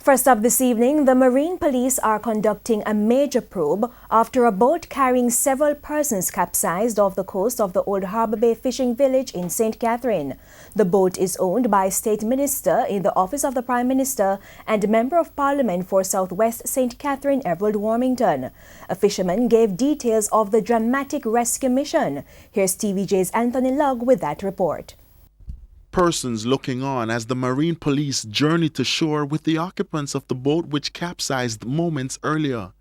First up this evening, the Marine Police are conducting a major probe after a boat carrying several persons capsized off the coast of the Old Harbour Bay fishing village in St. Catherine. The boat is owned by State Minister in the Office of the Prime Minister and Member of Parliament for South West St. Catherine, Everald Warmington. A fisherman gave details of the dramatic rescue mission. Here's TVJ's Anthony Lugg with that report. Persons looking on as the Marine Police journey to shore with the occupants of the boat which capsized moments earlier.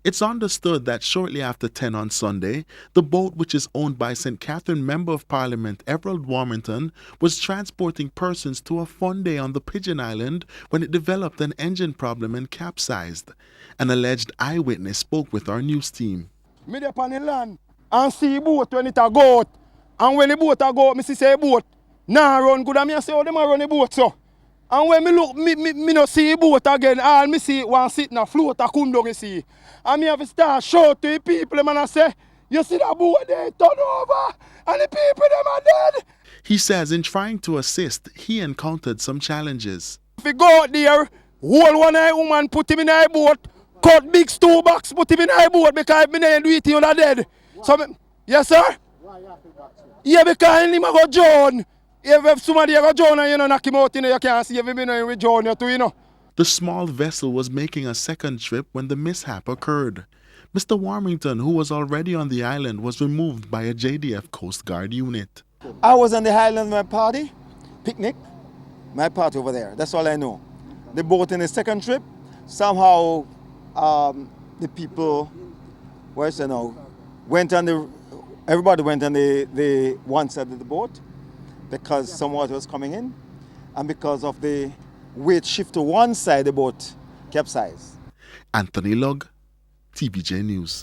It's understood that shortly after 10 on Sunday, the boat, which is owned by St. Catherine Member of Parliament Everald Warmington, was transporting persons to a fun day on the Pigeon Island when it developed an engine problem and capsized. An alleged eyewitness spoke with our news team. Me dey on the land and see boat when it a go out. And when the boat a go out, me see say boat nah run good, and me say, oh, them a run the boat so. And when me look, me no see the boat again, all me see one sitting a float a come down, you see. And me have to start shout to the people, man, and say, you see that boat there, turn over, and the people, them are dead. He says in trying to assist, he encountered some challenges. If you go out there, hold one eye woman, put him in a boat, cut big stew box, put him in a boat, because if me don't do it, you're dead. So, yes, sir? Yeah, because him a go drown. If somebody go drown and you know knock him out, you can't see if him with drown you too, you know. The small vessel was making a second trip when the mishap occurred. Mr. Warmington, who was already on the island, was removed by a JDF Coast Guard unit. I was on the island with my party, picnic, my party over there. That's all I know. The boat in the second trip, somehow the people, where's it now, everybody went on the one side of the boat because some water was coming in, and because of the weight shift to one side, the boat capsized. Anthony Lugg, TVJ News.